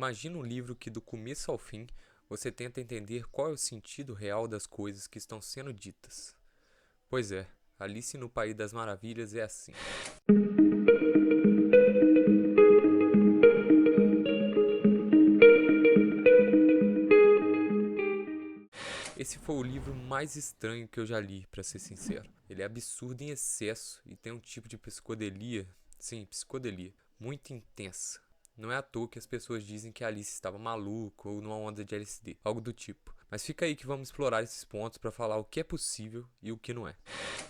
Imagina um livro que, do começo ao fim, você tenta entender qual é o sentido real das coisas que estão sendo ditas. Pois é, Alice no País das Maravilhas é assim. Esse foi o livro mais estranho que eu já li, pra ser sincero. Ele é absurdo em excesso e tem um tipo de psicodelia, sim, psicodelia, muito intensa. Não é à toa que as pessoas dizem que Alice estava maluca ou numa onda de LSD, algo do tipo. Mas fica aí que vamos explorar esses pontos para falar o que é possível e o que não é.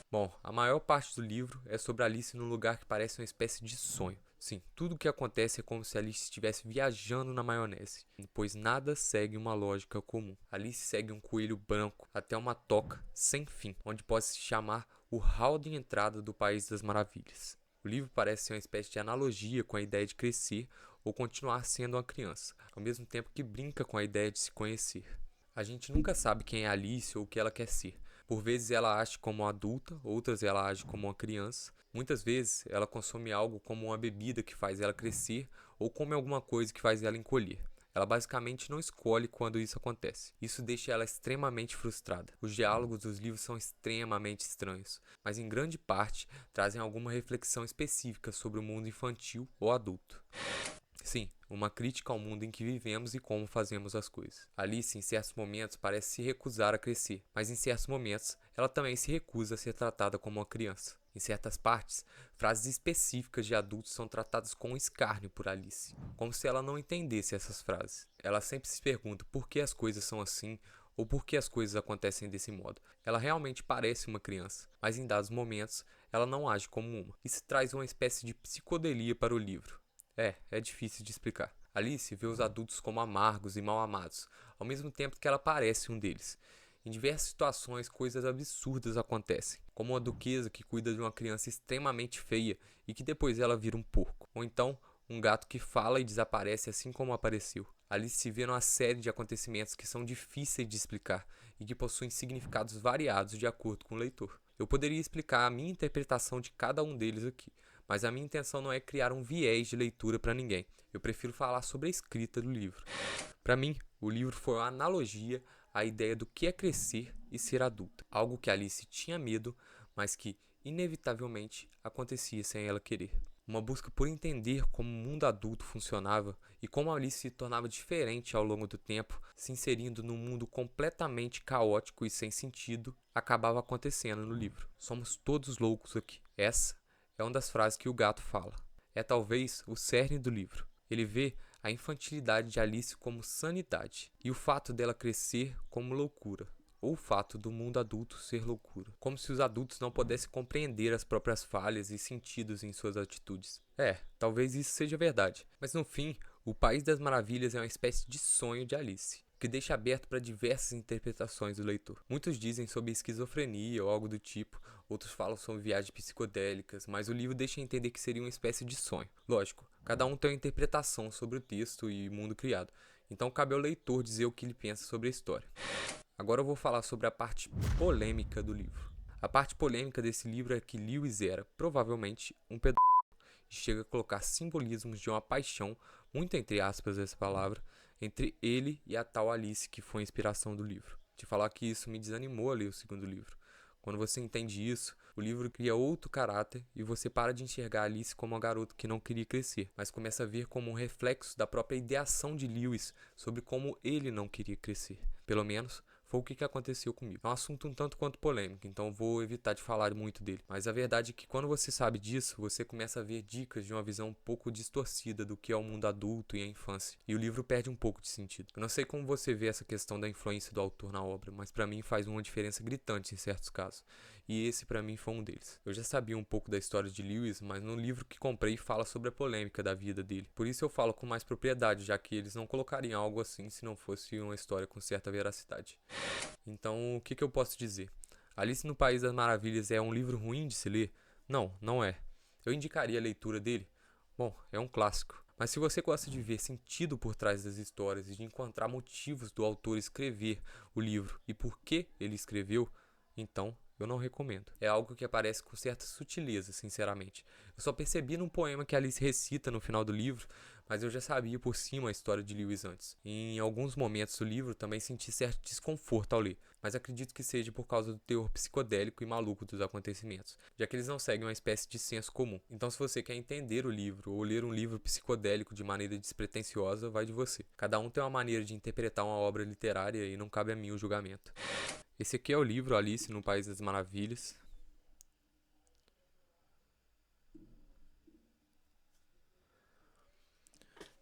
Bom, a maior parte do livro é sobre Alice num lugar que parece uma espécie de sonho. Sim, tudo o que acontece é como se Alice estivesse viajando na maionese, pois nada segue uma lógica comum. Alice segue um coelho branco até uma toca sem fim, onde pode se chamar o hall de entrada do País das Maravilhas. O livro parece ser uma espécie de analogia com a ideia de crescer ou continuar sendo uma criança, ao mesmo tempo que brinca com a ideia de se conhecer. A gente nunca sabe quem é Alice ou o que ela quer ser. Por vezes ela age como uma adulta, outras ela age como uma criança. Muitas vezes ela consome algo como uma bebida que faz ela crescer ou come alguma coisa que faz ela encolher. Ela basicamente não escolhe quando isso acontece. Isso deixa ela extremamente frustrada. Os diálogos dos livros são extremamente estranhos, mas em grande parte trazem alguma reflexão específica sobre o mundo infantil ou adulto. Sim, uma crítica ao mundo em que vivemos e como fazemos as coisas. Alice, em certos momentos, parece se recusar a crescer, mas em certos momentos, ela também se recusa a ser tratada como uma criança. Em certas partes, frases específicas de adultos são tratadas com escárnio por Alice, como se ela não entendesse essas frases. Ela sempre se pergunta por que as coisas são assim ou por que as coisas acontecem desse modo. Ela realmente parece uma criança, mas em dados momentos, ela não age como uma. Isso traz uma espécie de psicodelia para o livro. É difícil de explicar. Alice vê os adultos como amargos e mal amados, ao mesmo tempo que ela parece um deles. Em diversas situações, coisas absurdas acontecem, como uma duquesa que cuida de uma criança extremamente feia e que depois ela vira um porco. Ou então, um gato que fala e desaparece assim como apareceu. Alice se vê numa série de acontecimentos que são difíceis de explicar e que possuem significados variados de acordo com o leitor. Eu poderia explicar a minha interpretação de cada um deles aqui, mas a minha intenção não é criar um viés de leitura para ninguém. Eu prefiro falar sobre a escrita do livro. Para mim, o livro foi uma analogia à ideia do que é crescer e ser adulta. Algo que Alice tinha medo, mas que, inevitavelmente, acontecia sem ela querer. Uma busca por entender como o mundo adulto funcionava e como Alice se tornava diferente ao longo do tempo, se inserindo num mundo completamente caótico e sem sentido, acabava acontecendo no livro. Somos todos loucos aqui. Essa é uma das frases que o gato fala. É talvez o cerne do livro. Ele vê a infantilidade de Alice como sanidade e o fato dela crescer como loucura, ou o fato do mundo adulto ser loucura, como se os adultos não pudessem compreender as próprias falhas e sentidos em suas atitudes. Talvez isso seja verdade, mas no fim, o País das Maravilhas é uma espécie de sonho de Alice, que deixa aberto para diversas interpretações do leitor. Muitos dizem sobre esquizofrenia ou algo do tipo, outros falam sobre viagens psicodélicas, mas o livro deixa entender que seria uma espécie de sonho. Lógico, cada um tem uma interpretação sobre o texto e o mundo criado, então cabe ao leitor dizer o que ele pensa sobre a história. Agora eu vou falar sobre a parte polêmica do livro. A parte polêmica desse livro é que Lewis era, provavelmente, um pedófilo e chega a colocar simbolismos de uma paixão, muito entre aspas essa palavra, entre ele e a tal Alice que foi a inspiração do livro. Te falar que isso me desanimou a ler o segundo livro. Quando você entende isso, o livro cria outro caráter e você para de enxergar Alice como uma garota que não queria crescer, mas começa a ver como um reflexo da própria ideação de Lewis sobre como ele não queria crescer. Pelo menos, foi o que aconteceu comigo. É um assunto um tanto quanto polêmico, então vou evitar de falar muito dele. Mas a verdade é que quando você sabe disso, você começa a ver dicas de uma visão um pouco distorcida do que é o mundo adulto e a infância. E o livro perde um pouco de sentido. Eu não sei como você vê essa questão da influência do autor na obra, mas pra mim faz uma diferença gritante em certos casos. E esse pra mim foi um deles. Eu já sabia um pouco da história de Lewis, mas no livro que comprei fala sobre a polêmica da vida dele. Por isso eu falo com mais propriedade, já que eles não colocariam algo assim se não fosse uma história com certa veracidade. Então, o que eu posso dizer? Alice no País das Maravilhas é um livro ruim de se ler? Não, não é. Eu indicaria a leitura dele? Bom, é um clássico. Mas se você gosta de ver sentido por trás das histórias e de encontrar motivos do autor escrever o livro e por que ele escreveu, então eu não recomendo. É algo que aparece com certa sutileza, sinceramente. Eu só percebi num poema que Alice recita no final do livro, mas eu já sabia por cima a história de Lewis antes. Em alguns momentos do livro também senti certo desconforto ao ler, mas acredito que seja por causa do teor psicodélico e maluco dos acontecimentos, já que eles não seguem uma espécie de senso comum. Então, se você quer entender o livro ou ler um livro psicodélico de maneira despretensiosa, vai de você. Cada um tem uma maneira de interpretar uma obra literária e não cabe a mim o julgamento. Esse aqui é o livro Alice no País das Maravilhas.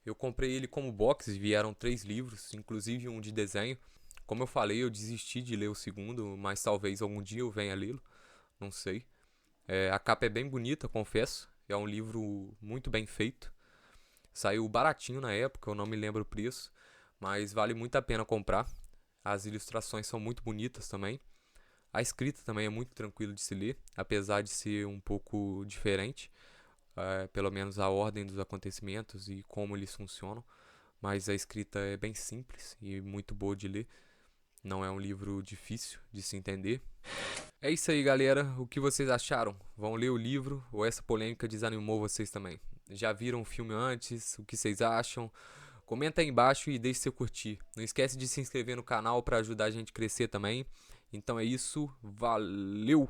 Eu comprei ele como box, vieram 3 livros, inclusive um de desenho. Como eu falei, eu desisti de ler o segundo, mas talvez algum dia eu venha lê-lo, não sei. A capa é bem bonita, confesso. É um livro muito bem feito. Saiu baratinho na época, eu não me lembro o preço, mas vale muito a pena comprar. As ilustrações são muito bonitas também. A escrita também é muito tranquila de se ler, apesar de ser um pouco diferente, pelo menos a ordem dos acontecimentos e como eles funcionam. Mas a escrita é bem simples e muito boa de ler. Não é um livro difícil de se entender. É isso aí, galera. O que vocês acharam? Vão ler o livro ou essa polêmica desanimou vocês também? Já viram o filme antes? O que vocês acham? Comenta aí embaixo e deixe seu curtir. Não esquece de se inscrever no canal para ajudar a gente a crescer também. Então é isso. Valeu!